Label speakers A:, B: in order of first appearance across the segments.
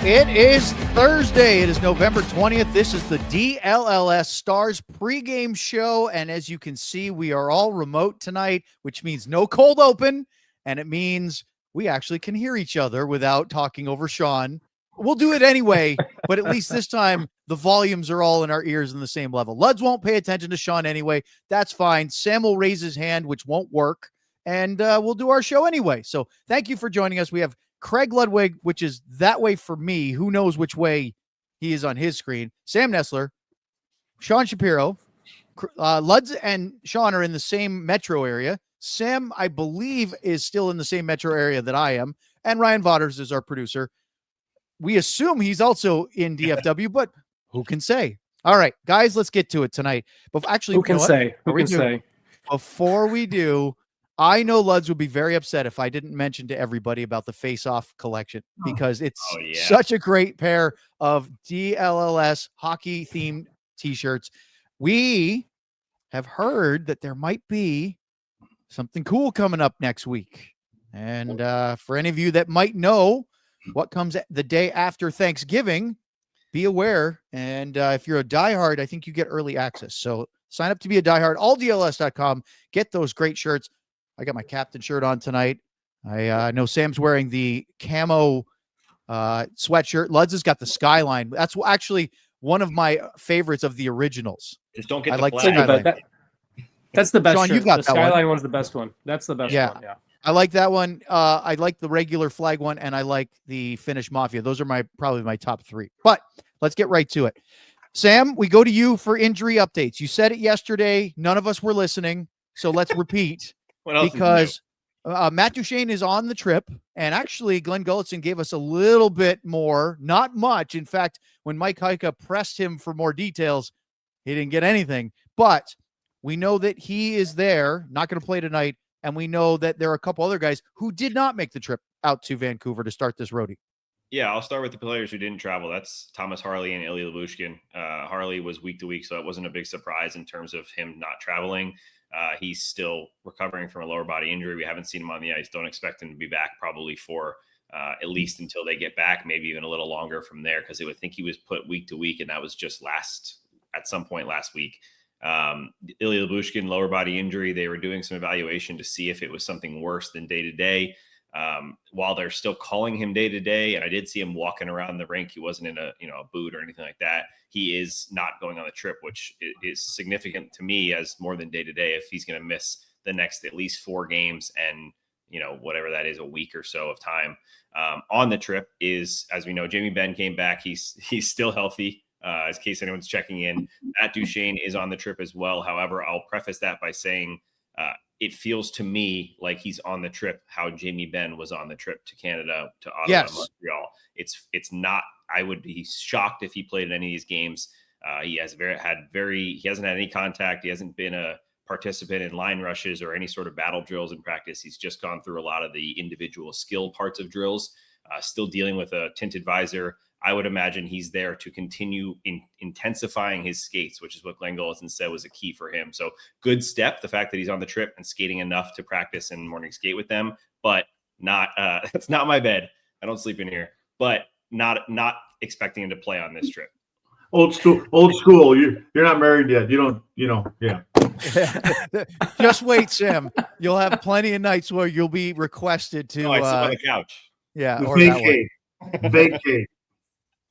A: It is Thursday. It is November 20th. This is the DLLS Stars Pregame Show. And as you can see, we are all remote tonight, which means no cold open. And it means we actually can hear each other without talking over Sean. We'll do it anyway, but at least this time the volumes are all in our ears in the same level. Luds won't pay attention to Sean anyway. That's fine. Sam will raise his hand, which won't work. And we'll do our show anyway. So thank you for joining us. We have Craig Ludwig, which is that way for me. Who knows which way he is on his screen? Sam Nessler, Sean Shapiro. Luds and Sean are in the same metro area. Sam, I believe, is still in the same metro area that I am. And Ryan Vaughters is our producer. We assume he's also in DFW, but who can say? All right, guys, let's get to it tonight. But actually,
B: who can say? Who can say?
A: Before we do, I know Luds would be very upset if I didn't mention to everybody about the Face-Off collection because it's such a great pair of DLLS hockey-themed T-shirts. We have heard that there might be something cool coming up next week. And for any of you that might know what comes the day after Thanksgiving, be aware. And if you're a diehard, I think you get early access. So sign up to be a diehard, alldls.com. Get those great shirts. I got my captain shirt on tonight. I know Sam's wearing the camo sweatshirt. Luds has got the Skyline. That's actually one of my favorites of the originals.
C: Just don't get
A: I
C: the
A: like
C: flag.
B: That's the best
A: Sean,
B: shirt.
A: you've got
B: the
A: that
B: Skyline
A: one.
B: one's the best one. That's the best one. Yeah.
A: I like that one. I like the regular flag one, and I like the Finnish Mafia. Those are probably my top three. But let's get right to it. Sam, we go to you for injury updates. You said it yesterday. None of us were listening, so let's repeat. Because Matt Duchene is on the trip, and actually Glenn Gulletson gave us a little bit more, not much. In fact, when Mike Heika pressed him for more details, he didn't get anything. But we know that he is there, not going to play tonight, and we know that there are a couple other guys who did not make the trip out to Vancouver to start this roadie.
C: Yeah, I'll start with the players who didn't travel. That's Thomas Harley and Ilya Lyubushkin. Harley was week to week, so it wasn't a big surprise in terms of him not traveling. He's still recovering from a lower body injury. We haven't seen him on the ice. Don't expect him to be back probably for at least until they get back, maybe even a little longer from there, because they would think he was put week to week, and that was just at some point last week. Ilya Lyubushkin, lower body injury. They were doing some evaluation to see if it was something worse than day to day. While they're still calling him day to day, and I did see him walking around the rink, he wasn't in a boot or anything like that. He is not going on the trip, which is significant to me as more than day to day. If he's going to miss the next at least 4 games and whatever that is, a week or so of time on the trip is, as we know, Jamie Benn came back. He's still healthy. In case anyone's checking in, Matt Duchene is on the trip as well. However, I'll preface that by saying it feels to me like he's on the trip how Jamie Benn was on the trip to Canada, to Ottawa, Montreal. It's not. I would be shocked if he played in any of these games. He hasn't had any contact. He hasn't been a participant in line rushes or any sort of battle drills in practice. He's just gone through a lot of the individual skill parts of drills. Still dealing with a tinted visor. I would imagine he's there to continue intensifying his skates, which is what Glenn Gulletson said was a key for him. So good step, the fact that he's on the trip and skating enough to practice and morning skate with them, but not that's not my bed. I don't sleep in here, but not expecting him to play on this trip.
D: Old school. You're not married yet. You don't, yeah.
A: Just wait, Sam. You'll have plenty of nights where you'll be requested to.
C: I sit on the couch.
A: Yeah, or that way.
D: Vacate.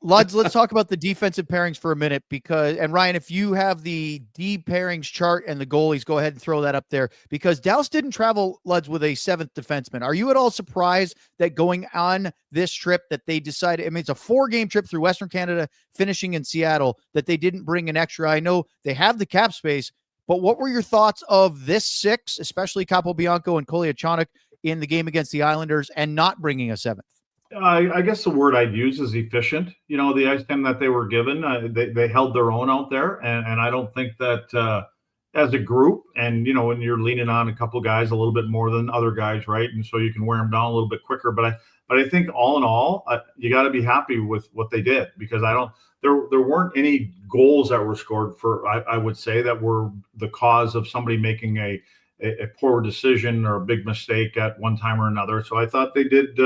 A: Luds, let's talk about the defensive pairings for a minute and Ryan, if you have the D pairings chart and the goalies, go ahead and throw that up there because Dallas didn't travel, Luds, with a 7th defenseman. Are you at all surprised that going on this trip that they decided, it's a 4-game trip through Western Canada, finishing in Seattle, that they didn't bring an extra? I know they have the cap space, but what were your thoughts of this 6, especially Capobianco and Kolyachonok in the game against the Islanders and not bringing a 7th?
D: I guess the word I'd use is efficient. The ice time that they were given, they held their own out there. And I don't think that as a group and, when you're leaning on a couple guys a little bit more than other guys, right? And so you can wear them down a little bit quicker. But I think all in all, you got to be happy with what they did because there weren't any goals that were scored I would say that were the cause of somebody making a poor decision or a big mistake at one time or another. So I thought they did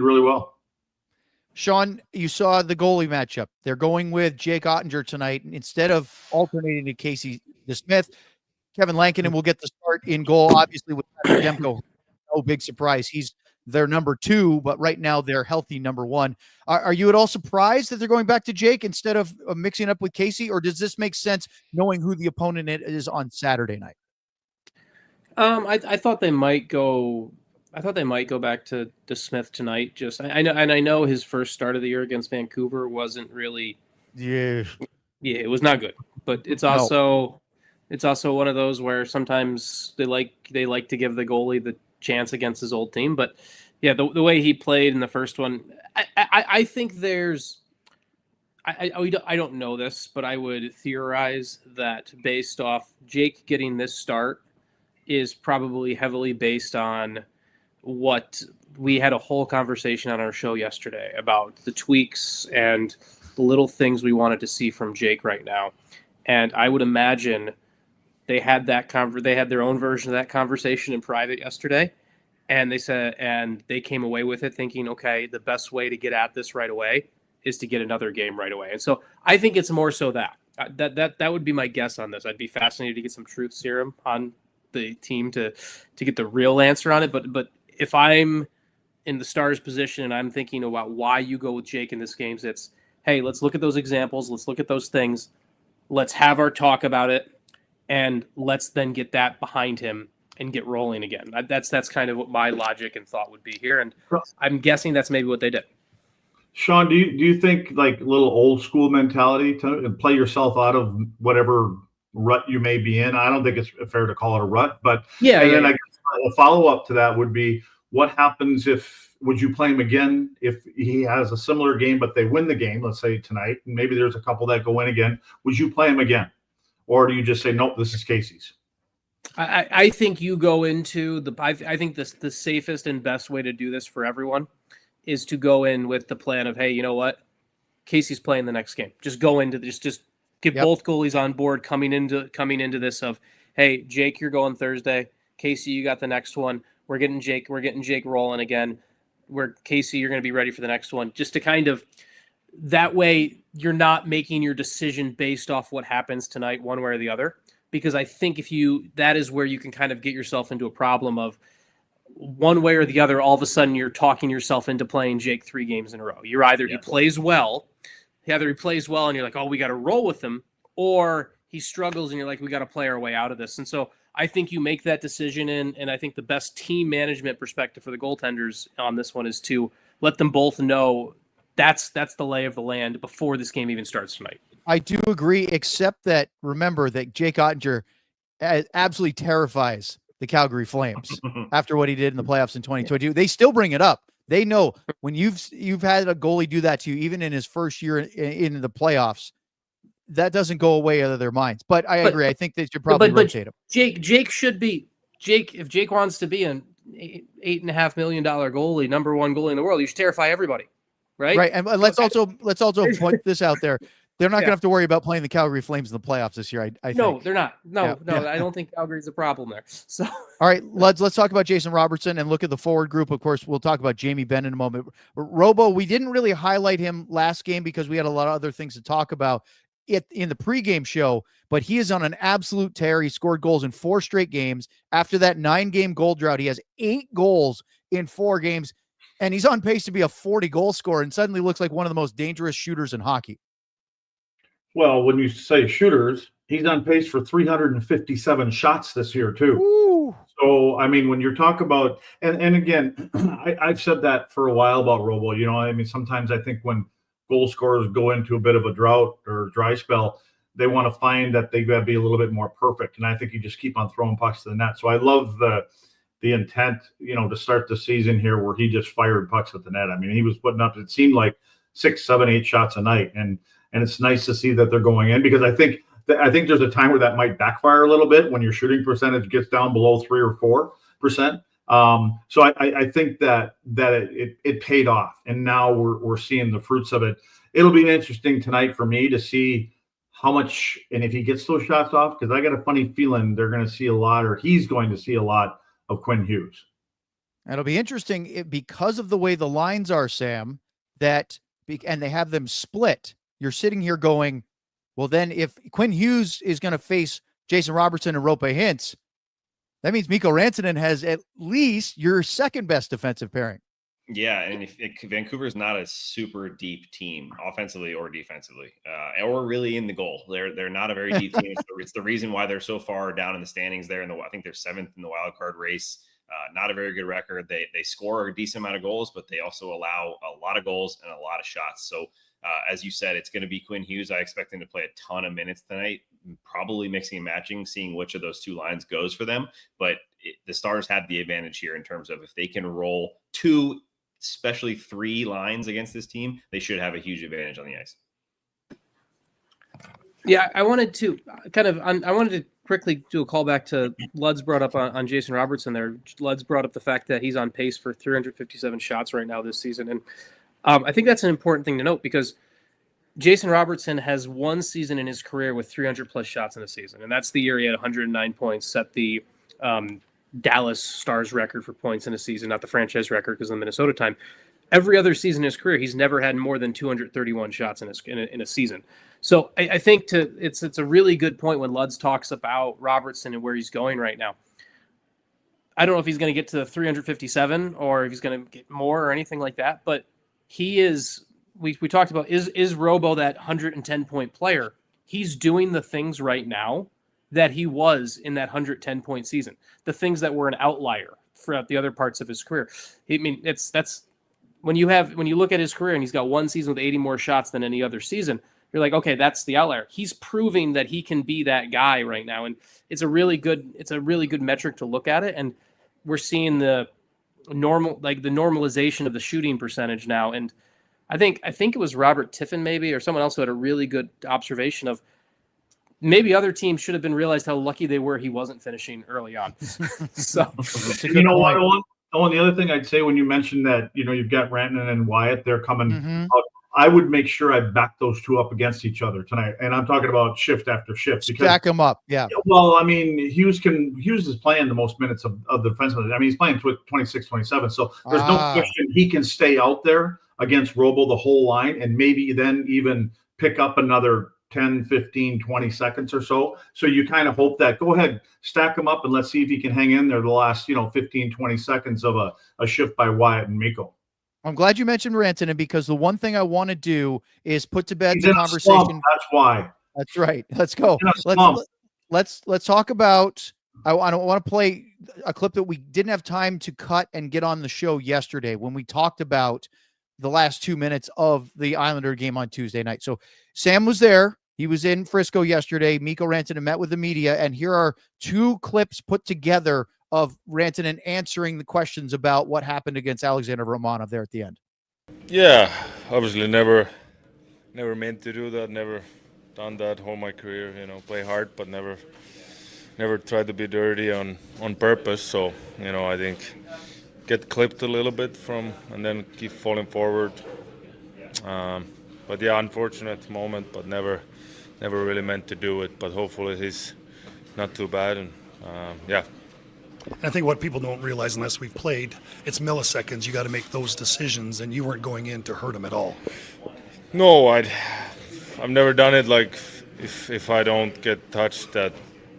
D: really well.
A: Sean, you saw the goalie matchup. They're going with Jake Oettinger tonight instead of alternating to Casey DeSmith. Kevin Lankinen will get the start in goal. Obviously, with Demko, no big surprise. He's their number 2, but right now they're healthy number 1. Are you at all surprised that they're going back to Jake instead of mixing up with Casey, or does this make sense knowing who the opponent is on Saturday night?
B: I thought they might go. I thought they might go back to Smith tonight. I know his first start of the year against Vancouver wasn't really.
A: Yeah,
B: it was not good. But it's also one of those where sometimes they like to give the goalie the chance against his old team. But yeah, the way he played in the first one, I think there's. I don't know this, but I would theorize that based off Jake getting this start is probably heavily based on what we had a whole conversation on our show yesterday about the tweaks and the little things we wanted to see from Jake right now. And I would imagine they had they had their own version of that conversation in private yesterday. And they came away with it thinking, okay, the best way to get at this right away is to get another game right away. And so I think it's more so that would be my guess on this. I'd be fascinated to get some truth serum on the team to get the real answer on it. But if I'm in the Stars position and I'm thinking about why you go with Jake in this game, it's, hey, let's look at those examples. Let's look at those things. Let's have our talk about it. And let's then get that behind him and get rolling again. That's kind of what my logic and thought would be here. And I'm guessing that's maybe what they did.
D: Sean, do you think like a little old school mentality to play yourself out of whatever rut you may be in? I don't think it's fair to call it a rut, but then I guess a follow-up to that would be, what happens would you play him again if he has a similar game but they win the game, let's say tonight, and maybe there's a couple that go in again, would you play him again? Or do you just say, nope, this is Casey's?
B: I think you go into I think the safest and best way to do this for everyone is to go in with the plan of, hey, you know what? Casey's playing the next game. Just go into just get both goalies on board coming into this of, hey, Jake, you're going Thursday. Casey, you got the next one. We're getting Jake rolling again. Casey, you're going to be ready for the next one. Just to kind of, that way you're not making your decision based off what happens tonight one way or the other. Because I think that is where you can kind of get yourself into a problem of one way or the other, all of a sudden you're talking yourself into playing Jake 3 games in a row. You're either he plays well and you're like, oh, we got to roll with him, or he struggles and you're like, we got to play our way out of this. And so I think you make that decision and I think the best team management perspective for the goaltenders on this one is to let them both know that's the lay of the land before this game even starts tonight.
A: I do agree, except that remember that Jake Oettinger absolutely terrifies the Calgary Flames after what he did in the playoffs in 2022. They still bring it up. They know when you've had a goalie do that to you, even in his first year in the playoffs, that doesn't go away out of their minds. But I agree. I think they should probably rotate him.
B: Jake should be if Jake wants to be an $8.5 million goalie, number 1 goalie in the world, you should terrify everybody, right?
A: Right. And let's also point this out there. They're not going to have to worry about playing the Calgary Flames in the playoffs this year. I think.
B: No, they're not. No, I don't think Calgary's a problem there. So,
A: all right, let's talk about Jason Robertson and look at the forward group. Of course, we'll talk about Jamie Benn in a moment. Robo, we didn't really highlight him last game because we had a lot of other things to talk about in the pregame show, but he is on an absolute tear. He scored goals in 4 straight games. After that 9-game goal drought, he has 8 goals in 4 games, and he's on pace to be a 40-goal scorer and suddenly looks like one of the most dangerous shooters in hockey.
D: Well, when you say shooters, he's on pace for 357 shots this year, too.
A: Ooh.
D: So, I mean, when you're talking about, and again, I've said that for a while about Robo. You know, I mean, sometimes I think when goal scorers go into a bit of a drought or dry spell, they want to find that they got to be a little bit more perfect. And I think you just keep on throwing pucks to the net. So I love the intent, you know, to start the season here where he just fired pucks at the net. I mean, he was putting up, it seemed like 6, 7, 8 shots a night. And it's nice to see that they're going in, because I think there's a time where that might backfire a little bit when your shooting percentage gets down below 3 or 4%. So I think that it paid off, and now we're seeing the fruits of it. It'll be interesting tonight for me to see how much, and if he gets those shots off, because I got a funny feeling they're going to see a lot, or he's going to see a lot of Quinn Hughes.
A: It'll be interesting because of the way the lines are, Sam, that and they have them split, you're sitting here going, well, then if Quinn Hughes is going to face Jason Robertson and Roope Hintz, that means Mikko Rantanen has at least your second best defensive pairing.
C: Yeah, and if Vancouver's not a super deep team, offensively or defensively, or really in the goal, they're not a very deep team. It's the reason why they're so far down in the standings. I think they're 7th in the wild card race. Not a very good record. They score a decent amount of goals, but they also allow a lot of goals and a lot of shots. So, as you said, it's going to be Quinn Hughes. I expect him to play a ton of minutes tonight, probably mixing and matching, seeing which of those two lines goes for them. But the Stars have the advantage here in terms of if they can roll 2, especially 3 lines against this team, they should have a huge advantage on the ice.
B: Yeah, I wanted to quickly do a callback to Lud's brought up on Jason Robertson there. Lud's brought up the fact that he's on pace for 357 shots right now this season. And I think that's an important thing to note because Jason Robertson has one season in his career with 300-plus shots in a season, and that's the year he had 109 points, set the Dallas Stars record for points in a season, not the franchise record because of the Minnesota time. Every other season in his career, he's never had more than 231 shots in a season. So I think it's a really good point when Luds talks about Robertson and where he's going right now. I don't know if he's going to get to 357 or if he's going to get more or anything like that, but he is. We talked about is Robo that 110-point player? He's doing the things right now that he was in that 110-point season. The things that were an outlier throughout the other parts of his career. I mean, that's when you look at his career and he's got one season with 80 more shots than any other season. You're like, okay, that's the outlier. He's proving that he can be that guy right now, and it's a really good metric to look at it. And we're seeing the normalization of the shooting percentage now. And I think it was Robert Tiffin maybe or someone else who had a really good observation of maybe other teams should have been realized how lucky they were he wasn't finishing early on. So
D: you know what? Oh, and the other thing I'd say when you mentioned that, you've got Rantanen and Wyatt, they're coming out. I would make sure I back those two up against each other tonight. And I'm talking about shift after shift.
A: Stack them up. Yeah.
D: Well, I mean, Hughes is playing the most minutes of the defenseman. I mean, he's playing 26, 27. So there's no question he can stay out there against Robo the whole line and maybe then even pick up another 10, 15, 20 seconds or so. So you kind of hope that go ahead, stack him up and let's see if he can hang in there the last, 15, 20 seconds of a shift by Wyatt and Mikko.
A: I'm glad you mentioned Rantanen because the one thing I want to do is put to bed the conversation.
D: That's why.
A: That's right. Let's go. Let's talk about. I want to play a clip that we didn't have time to cut and get on the show yesterday when we talked about the last 2 minutes of the Islander game on Tuesday night. So Sam was there. He was in Frisco yesterday. Mikko Rantanen met with the media, and here are 2 clips put together of Rantanen answering the questions about what happened against Alexander Romanov there at the end.
E: Yeah, obviously never meant to do that, never done that whole my career, play hard, but never tried to be dirty on purpose. So, I think get clipped a little bit and then keep falling forward. But yeah, unfortunate moment, but never really meant to do it. But hopefully he's not too bad, and yeah.
F: And I think what people don't realize unless we've played, it's milliseconds. You got to make those decisions, and you weren't going in to hurt him at all.
E: No, I've never done it. Like if I don't get touched, that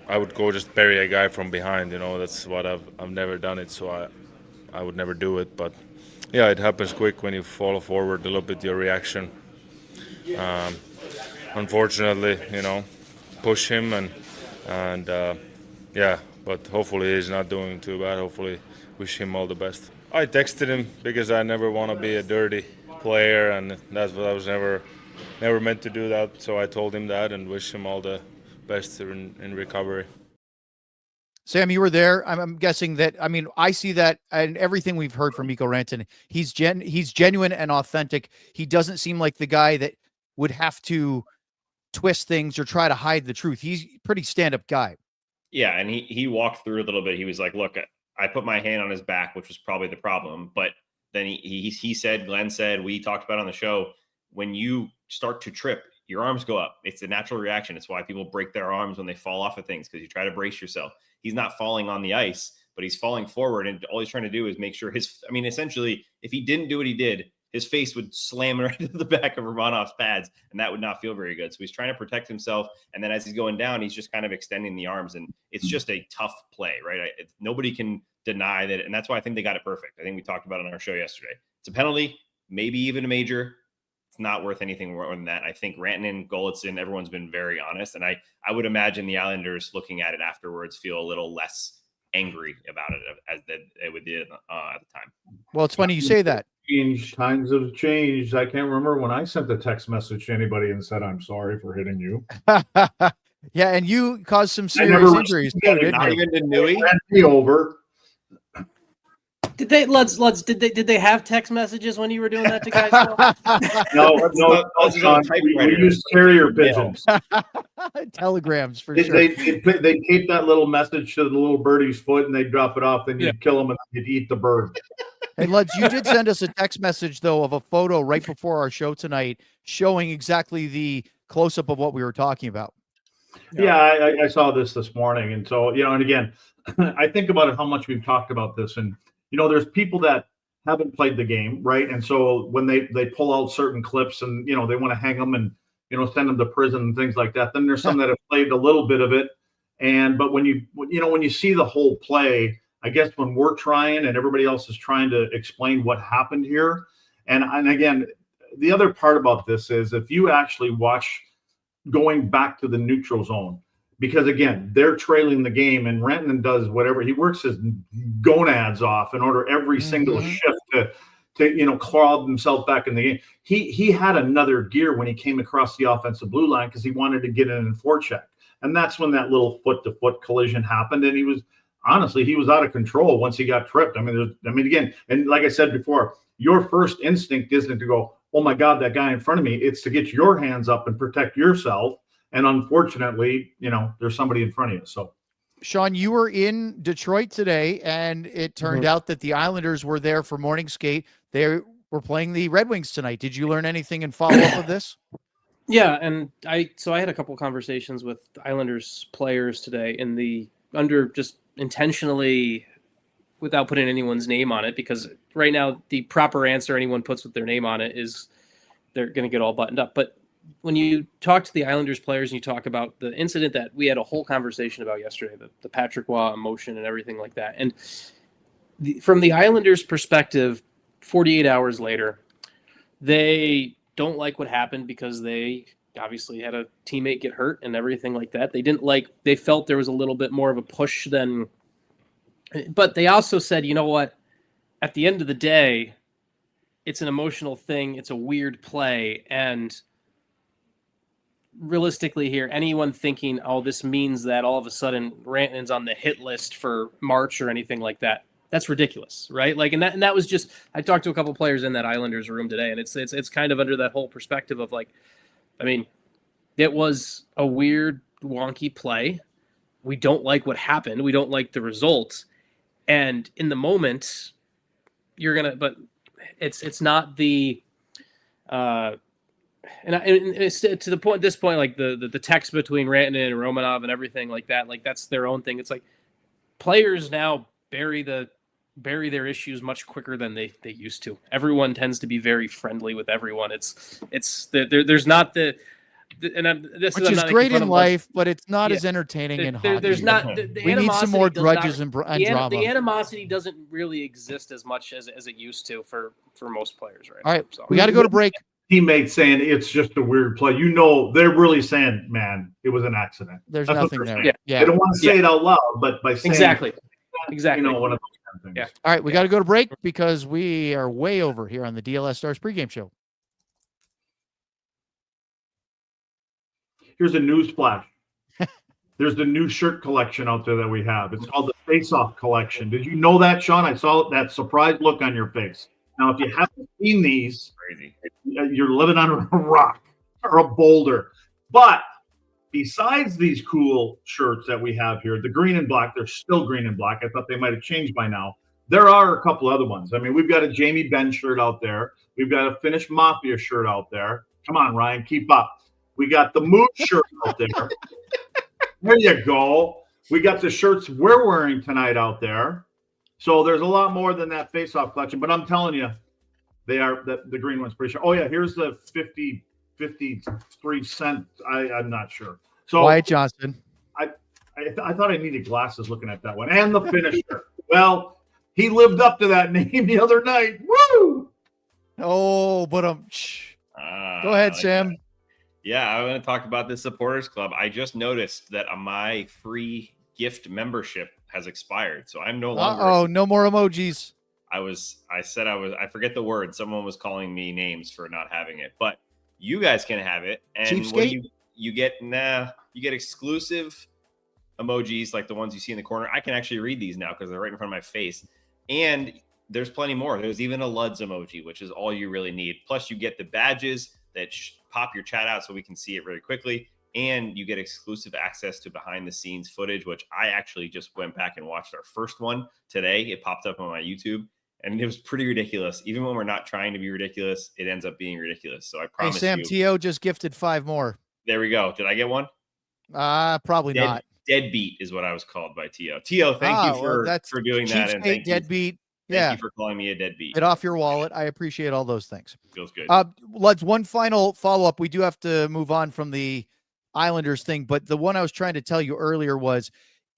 E: I would go just bury a guy from behind. That's what I've never done it, so I would never do it. But yeah, it happens quick when you fall forward a little bit. Your reaction. Unfortunately, push him and yeah. But hopefully he's not doing too bad. Hopefully wish him all the best. I texted him because I never want to be a dirty player, and that's what I was never meant to do that. So I told him that and wish him all the best in recovery.
A: Sam, you were there. I'm guessing that, I see that and everything we've heard from Mikko Rantanen. He's genuine and authentic. He doesn't seem like the guy that would have to twist things or try to hide the truth. He's a pretty stand-up guy.
C: Yeah, and he walked through a little bit. He was like, look, I put my hand on his back, which was probably the problem. But then he said, Glenn said, we talked about on the show, when you start to trip, your arms go up. It's a natural reaction. It's why people break their arms when they fall off of things, because you try to brace yourself. He's not falling on the ice, but he's falling forward. And all he's trying to do is make sure essentially, if he didn't do what he did, his face would slam right into the back of Romanov's pads, and that would not feel very good. So he's trying to protect himself, and then as he's going down, he's just kind of extending the arms, and it's just a tough play, right? Nobody can deny that, and that's why I think they got it perfect. I think we talked about it on our show yesterday. It's a penalty, maybe even a major. It's not worth anything more than that. I think Rantanen, Golitzin, everyone's been very honest, and I would imagine the Islanders looking at it afterwards feel a little less angry about it as they would did at the time.
A: Well, it's funny you say that.
D: Times have changed. I can't remember when I sent a text message to anybody and said, I'm sorry for hitting you.
A: Yeah, and you caused some serious injuries.
C: Not even to Nui.
D: Over.
B: Did they have text messages when you were doing that to guys?
D: No, Sean, we use carrier pigeons.
A: Telegrams for
D: They
A: sure.
D: They tape that little message to the little birdie's foot and they drop it off. Then you kill them and you'd eat the bird.
A: Hey, Luds, you did send us a text message, though, of a photo right before our show tonight showing exactly the close-up of what we were talking about.
D: Yeah, I saw this morning. And so, and again, I think about it, how much we've talked about this. And, there's people that haven't played the game, right? And so when they pull out certain clips and, they want to hang them and, send them to prison and things like that, then there's some that have played a little bit of it. But when you see the whole play, I guess when we're trying and everybody else is trying to explain what happened here. And again, the other part about this is if you actually watch going back to the neutral zone, because again, they're trailing the game and Rantanen does whatever. He works his gonads off in order every single shift to claw himself back in the game. He had another gear when he came across the offensive blue line because he wanted to get in and forecheck. And that's when that little foot-to-foot collision happened. And he was out of control once he got tripped. Again, and like I said before, your first instinct isn't to go, oh my God, that guy in front of me. It's to get your hands up and protect yourself. And unfortunately, there's somebody in front of you. So,
A: Sean, you were in Detroit today, and it turned out that the Islanders were there for morning skate. They were playing the Red Wings tonight. Did you learn anything in follow-up of this?
B: Yeah, and I had a couple conversations with Islanders players today under just intentionally, without putting anyone's name on it, because right now the proper answer anyone puts with their name on it is they're going to get all buttoned up. But when you talk to the Islanders players and you talk about the incident that we had a whole conversation about yesterday, the Patrick Waugh emotion and everything like that, and from the Islanders' perspective, 48 hours later, they don't like what happened because they obviously had a teammate get hurt and everything like that. They felt there was a little bit more of a push than, but they also said, you know what, at the end of the day, it's an emotional thing. It's a weird play. And realistically here, anyone thinking, oh, this means that all of a sudden Rantanen's on the hit list for March or anything like that, that's ridiculous, right? Like, and that was just, I talked to a couple players in that Islanders room today, and it's kind of under that whole perspective of like, I mean, it was a weird, wonky play. We don't like what happened. We don't like the result. And in the moment, but it's not the, and it's to the point, at this point, like the text between Rantanen and Romanov and everything like that, like that's their own thing. It's like players now bury their issues much quicker than they used to. Everyone tends to be very friendly with everyone. There's not the, which
A: is great in life, but it's not as entertaining in hockey.
B: There's not.
A: We need some more grudges and drama.
B: The animosity doesn't really exist as much as it used to for most players, right?
A: All right, so we got to go to break.
D: Teammates saying it's just a weird play. They're really saying, man, it was an accident.
A: There's nothing there.
B: Yeah.
D: They don't want to say it out loud, but by saying
B: exactly.
D: one of those kind of things.
B: Yeah.
A: All right, we got to go to break because we are way over here on the DLLS Stars Pregame Show.
D: Here's a news flash. There's the new shirt collection out there that we have. It's called the Face Off Collection. Did you know that, Sean? I saw that surprised look on your face. Now, if you haven't seen these,
C: Crazy.
D: You're living on a rock or a boulder. But besides these cool shirts that we have here, the green and black, they're still green and black. I thought they might have changed by now. There are a couple other ones. I mean, we've got a Jamie Benn shirt out there. We've got a Finnish Mafia shirt out there. Come on, Ryan, keep up. We got the Moose shirt out there. There you go. We got the shirts we're wearing tonight out there. So there's a lot more than that face-off collection. But I'm telling you, They are the green one's pretty sure. Oh yeah, here's the 53 cent. I'm not sure. So
A: Wyatt Johnston.
D: I thought I needed glasses looking at that one. And the finisher. Well, he lived up to that name the other night. Woo!
A: Oh, but go ahead, Sam.
C: That. Yeah, I want to talk about the supporters club. I just noticed that my free gift membership has expired, so I'm no longer.
A: Oh, no more emojis.
C: I forget the word. Someone was calling me names for not having it, but you guys can have it. And what you get exclusive emojis like the ones you see in the corner. I can actually read these now because they're right in front of my face. And there's plenty more. There's even a LUDS emoji, which is all you really need. Plus you get the badges that pop your chat out so we can see it really quickly. And you get exclusive access to behind the scenes footage, which I actually just went back and watched our first one today. It popped up on my YouTube and it was pretty ridiculous. Even when we're not trying to be ridiculous, it ends up being ridiculous. So I promise
A: Sam, T.O. just gifted 5 more.
C: There we go. Did I get one?
A: Probably not.
C: Deadbeat is what I was called by T.O. T.O., thank you for doing that. And thank
A: deadbeat.
C: Thank you for calling me a deadbeat.
A: Get off your wallet. I appreciate all those things.
C: Feels good.
A: Let's one final follow-up. We do have to move on from the Islanders thing, but the one I was trying to tell you earlier was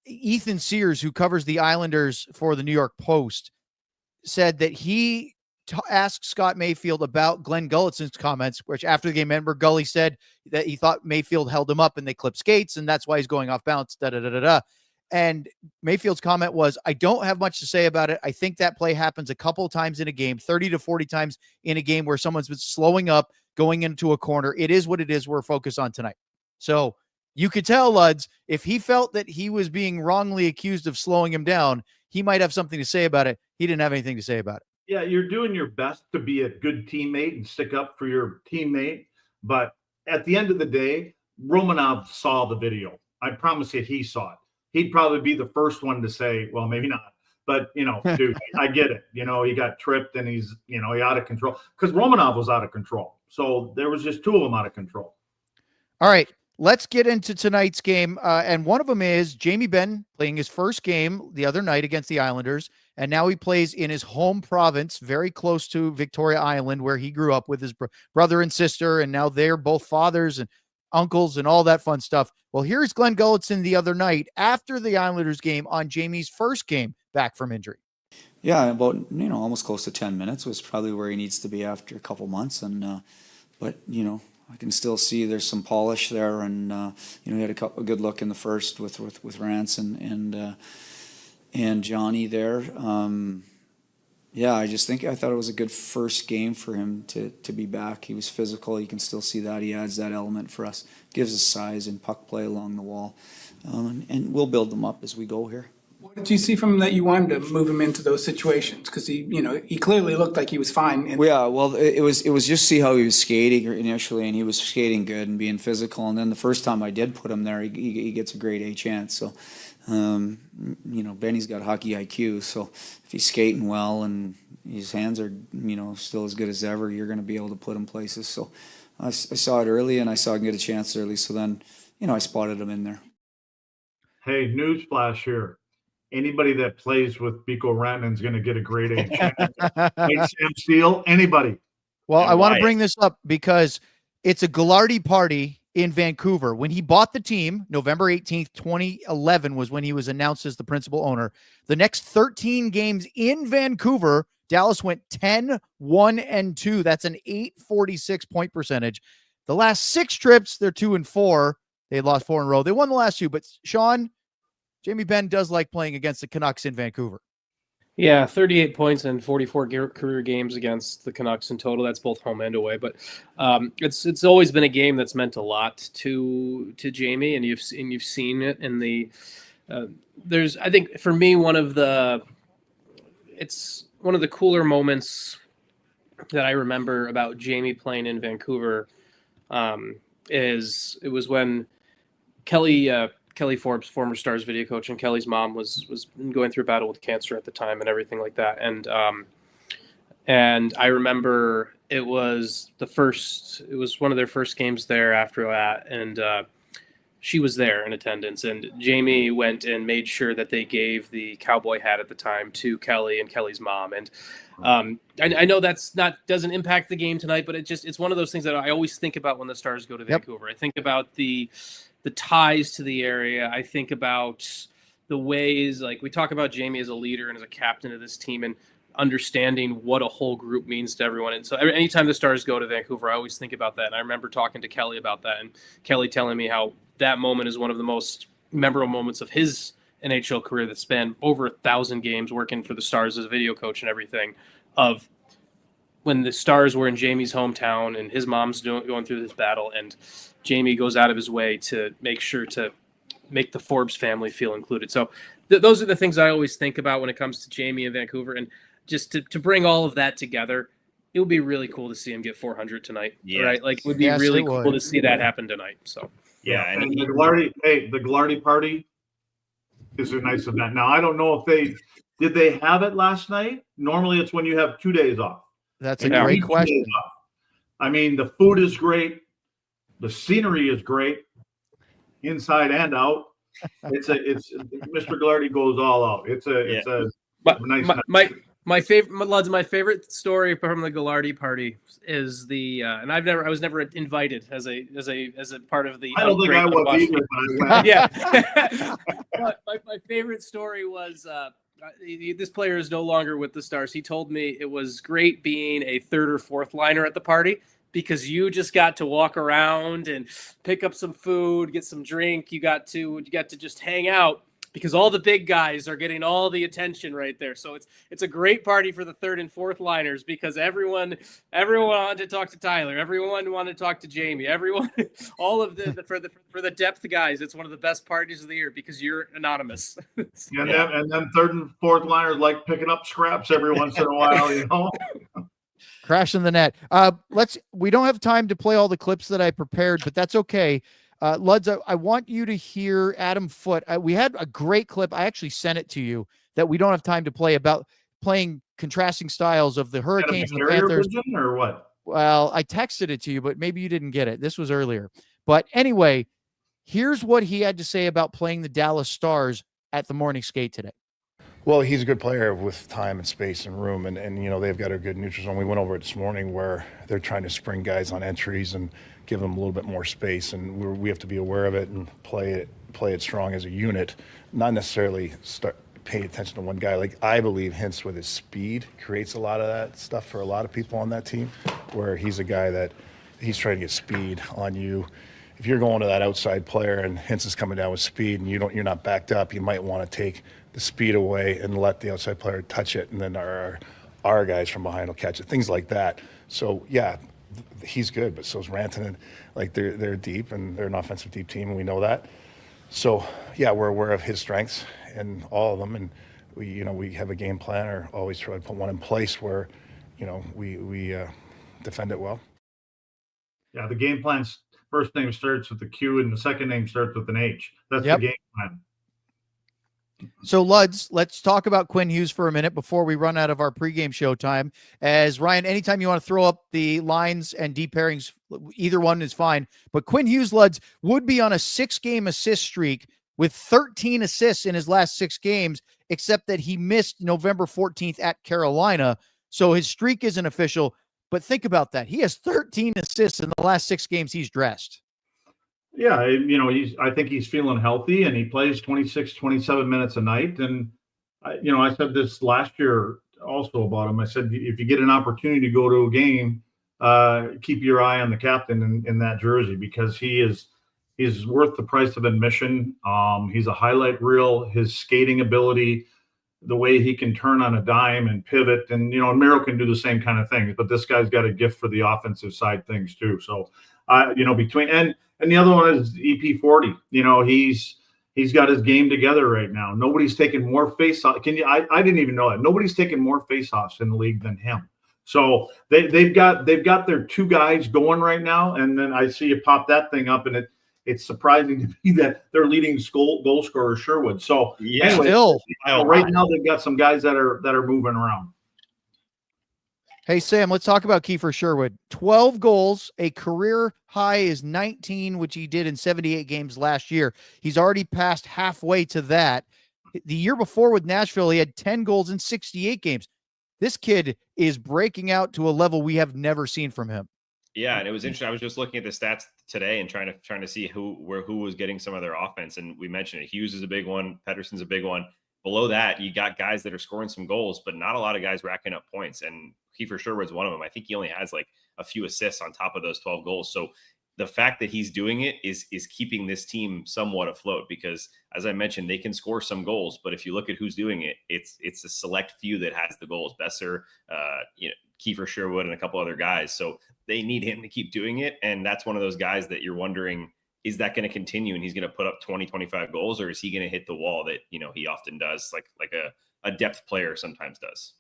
A: Ethan Sears, who covers the Islanders for the New York Post, said that he asked Scott Mayfield about Glenn Gullitson's comments, which after the game, remember Gully said that he thought Mayfield held him up and they clipped skates, and that's why he's going off balance, And Mayfield's comment was, I don't have much to say about it. I think that play happens a couple of times in a game, 30 to 40 times in a game where someone's been slowing up, going into a corner. It is what it is. We're focused on tonight. So you could tell, Luds, if he felt that he was being wrongly accused of slowing him down, he might have something to say about it. He didn't have anything to say about it.
D: Yeah, you're doing your best to be a good teammate and stick up for your teammate. But at the end of the day, Romanov saw the video. I promise you he saw it. He'd probably be the first one to say, well, maybe not. But, dude, I get it. He got tripped and he's, he out of control. Because Romanov was out of control. So there was just 2 of them out of control.
A: All right. Let's get into tonight's game. And one of them is Jamie Benn playing his first game the other night against the Islanders. And now he plays in his home province, very close to Victoria Island, where he grew up with his brother and sister. And now they're both fathers and uncles and all that fun stuff. Well, here's Glenn Gullitson the other night after the Islanders game on Jamie's first game back from injury.
G: Yeah, about, almost close to 10 minutes was probably where he needs to be after a couple months. But I can still see there's some polish there, and he had a good look in the first with Rance and Johnny there. I thought it was a good first game for him to be back. He was physical. You can still see that. He adds that element for us. Gives us size and puck play along the wall. And we'll build them up as we go here.
H: What did you see from him that you wanted to move him into those situations? Because he clearly looked like he was fine.
G: It was just see how he was skating initially, and he was skating good and being physical. And then the first time I did put him there, he gets a grade A chance. So, Benny's got hockey IQ. So if he's skating well and his hands are still as good as ever, you're going to be able to put him places. So I saw it early, and I saw him get a chance early. So then, I spotted him in there.
D: Hey, newsflash here. Anybody that plays with Biko Rantanen is going to get a grade A chance. Like Sam Steele, anybody.
A: Well, I want to bring this up because it's a Ghilardi party in Vancouver. When he bought the team, November 18th, 2011 was when he was announced as the principal owner. The next 13 games in Vancouver, Dallas went 10-1-2. That's an .846 point percentage. The last 6 trips, they're 2-4. They lost 4 in a row. They won the last 2, but Sean, Jamie Benn does like playing against the Canucks in Vancouver.
B: Yeah, 38 points in 44 career games against the Canucks in total. That's both home and away. But it's always been a game that's meant a lot to Jamie, and you've seen it in the. There's, I think, for me, it's one of the cooler moments that I remember about Jamie playing in Vancouver. It was when Kelly Forbes, former Stars video coach, and Kelly's mom was going through a battle with cancer at the time and everything like that. And I remember it was one of their first games there after that. And she was there in attendance, and Jamie went and made sure that they gave the cowboy hat at the time to Kelly and Kelly's mom. And I know doesn't impact the game tonight, but it's one of those things that I always think about when the Stars go to Vancouver. I think about the ties to the area. I think about the ways, like we talk about Jamie as a leader and as a captain of this team, and understanding what a whole group means to everyone. And so anytime the Stars go to Vancouver, I always think about that. And I remember talking to Kelly about that, and Kelly telling me how that moment is one of the most memorable moments of his NHL career that spanned over 1,000 games working for the Stars as a video coach and everything, of when the Stars were in Jamie's hometown and his mom's going through this battle, and Jamie goes out of his way to make sure to make the Forbes family feel included. So those are the things I always think about when it comes to Jamie in Vancouver. And just to bring all of that together, it would be really cool to see him get 400 tonight.
C: Yeah.
B: Right? Like, it would be really cool to see that happen tonight. So
C: yeah.
D: And the Glardy party is a nice event. Now, I don't know if did they have it last night? Normally it's when you have 2 days off.
A: That's a great question.
D: I mean, the food is great. The scenery is great, inside and out. It's Mr. Glardy goes all out. It's a nice night.
B: My favorite story from the Ghilardi party is the and I was never invited as a part of the.
D: I don't think I was either.
B: Yeah. But my favorite story was this player is no longer with the Stars. He told me it was great being a third or fourth liner at the party, because you just got to walk around and pick up some food, get some drink. You got to just hang out, because all the big guys are getting all the attention right there. So it's a great party for the third and fourth liners, because everyone wanted to talk to Tyler. Everyone wanted to talk to Jamie. Everyone, all of for the depth guys, it's one of the best parties of the year because you're anonymous.
D: And then third and fourth liners like picking up scraps every once in a while, you know.
A: Crashing the net. We don't have time to play all the clips that I prepared, but that's okay. Luds, I want you to hear Adam Foote. We had a great clip. I actually sent it to you that we don't have time to play, about playing contrasting styles of the Hurricanes and the Panthers.
D: Or what?
A: Well, I texted it to you, but maybe you didn't get it. This was earlier. But anyway, here's what he had to say about playing the Dallas Stars at the morning skate today.
F: Well, he's a good player with time and space and room, and you know, they've got a good neutral zone. We went over it this morning where they're trying to spring guys on entries and give them a little bit more space, and we have to be aware of it and play it strong as a unit, not necessarily start paying attention to one guy. Like, I believe Hintz with his speed creates a lot of that stuff for a lot of people on that team, where he's a guy that he's trying to get speed on you. If you're going to that outside player and Hintz is coming down with speed and you're not backed up, you might want to take the speed away and let the outside player touch it, and then our guys from behind will catch it, things like that. So yeah, he's good, but so's Rantanen. Like, they're deep, and they're an offensive deep team, and we know that. So yeah, we're aware of his strengths and all of them, and we have a game plan, or always try to put one in place where we defend it well.
D: Yeah, the game plan's first name starts with a Q and the second name starts with an H. That's
A: Yep.
D: the game plan.
A: So, Luds, let's talk about Quinn Hughes for a minute before we run out of our pregame show time. As Ryan, anytime you want to throw up the lines and deep pairings, either one is fine. But Quinn Hughes, Luds, would be on a 6-game assist streak with 13 assists in his last 6 games, except that he missed November 14th at Carolina. So his streak isn't official. But think about that. He has 13 assists in the last 6 games he's dressed.
D: Yeah, I think he's feeling healthy, and he plays 26, 27 minutes a night. And, I said this last year also about him. I said, if you get an opportunity to go to a game, keep your eye on the captain in that jersey, because he's worth the price of admission. He's a highlight reel. His skating ability, the way he can turn on a dime and pivot, and Miro can do the same kind of things, but this guy's got a gift for the offensive side things too. So between and the other one is EP40. He's got his game together right now. Nobody's taking more face-offs. I didn't even know that. Nobody's taking more face-offs in the league than him. So they've got their 2 guys going right now, and then I see you pop that thing up, and it's surprising to me that their leading goal scorer is Sherwood. So
A: Yeah,
D: anyway,
A: still.
D: right now they've got some guys that are moving around.
A: Hey, Sam, let's talk about Kiefer Sherwood. 12 goals, a career high is 19, which he did in 78 games last year. He's already passed halfway to that. The year before with Nashville, he had 10 goals in 68 games. This kid is breaking out to a level we have never seen from him.
C: Yeah, and it was interesting. I was just looking at the stats today and trying to see who was getting some of their offense. And we mentioned it. Hughes is a big one. Pedersen's a big one. Below that, you got guys that are scoring some goals, but not a lot of guys racking up points. And Kiefer Sherwood's one of them. I think he only has like a few assists on top of those 12 goals. So the fact that he's doing it is keeping this team somewhat afloat, because as I mentioned, they can score some goals, but if you look at who's doing it, it's a select few that has the goals. Besser, Kiefer Sherwood, and a couple other guys. So they need him to keep doing it. And that's one of those guys that you're wondering, is that going to continue and he's going to put up 20, 25 goals, or is he going to hit the wall that, he often does, like a depth player sometimes does?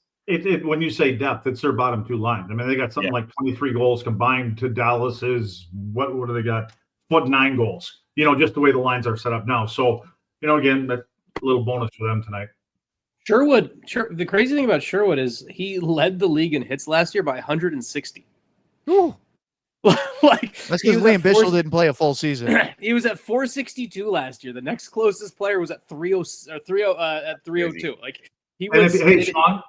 D: When you say depth, it's their bottom two lines. I mean, they got something like 23 goals combined to Dallas's, what do they got? 9 goals, just the way the lines are set up now. So, again, that little bonus for them tonight.
B: Sherwood, the crazy thing about Sherwood is he led the league in hits last year by 160.
A: Ooh. That's because Liam Bichsel didn't play a full season.
B: He was at 462 last year. The next closest player was at 302. Like he was.
D: Hey, Sean,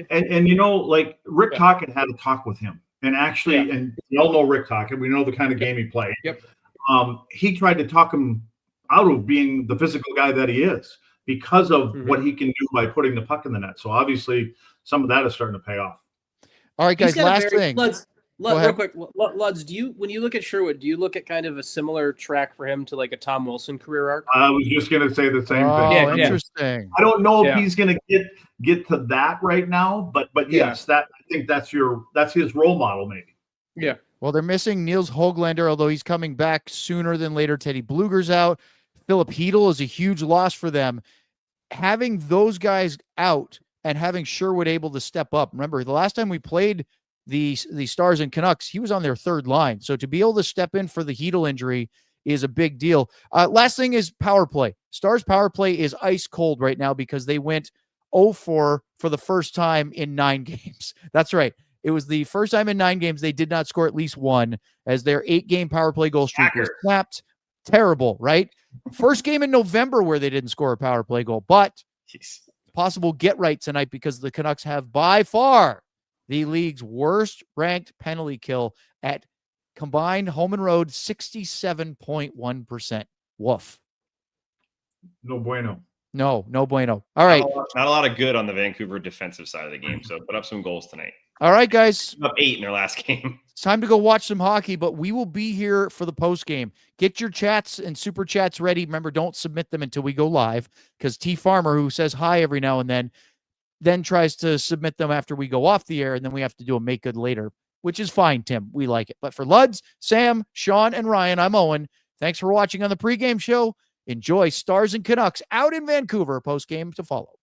D: and like Rick Tocchet had a talk with him, and actually, and we all know Rick Tocchet. We know the kind of game he played.
B: Yep.
D: He tried to talk him out of being the physical guy that he is because of what he can do by putting the puck in the net. So obviously, some of that is starting to pay off.
A: All right, guys. Last thing.
B: Real quick, Luds, when you look at Sherwood, do you look at kind of a similar track for him to like a Tom Wilson career arc?
D: I was just going to say the same thing.
A: Oh, interesting.
D: I don't know if he's going to get to that right now, but yes, I think that's his role model, maybe.
B: Yeah.
A: Well, they're missing Niels Höglander, although he's coming back sooner than later. Teddy Bluger's out. Philip Hedl is a huge loss for them. Having those guys out and having Sherwood able to step up. Remember, the last time we played the Stars and Canucks, he was on their third line. So to be able to step in for the Hedl injury is a big deal. Last thing is power play. Stars power play is ice cold right now because they went 0-4 for the first time in 9 games. That's right. It was the first time in 9 games they did not score at least one, as their 8-game power play goal streak was snapped. Terrible, right? First game in November where they didn't score a power play goal, but possible get right tonight because the Canucks have by far the league's worst ranked penalty kill at combined home and road 67.1%. Woof.
D: No bueno.
A: No bueno. All right.
C: Not a lot of good on the Vancouver defensive side of the game. So put up some goals tonight.
A: All right, guys.
C: Up 8 in their last game.
A: It's time to go watch some hockey, but we will be here for the post game. Get your chats and super chats ready. Remember, don't submit them until we go live, because T Farmer, who says hi every now and then tries to submit them after we go off the air, and then we have to do a make good later, which is fine, Tim. We like it. But for Luds, Sam, Sean, and Ryan, I'm Owen. Thanks for watching on the pregame show. Enjoy Stars and Canucks out in Vancouver. Post game to follow.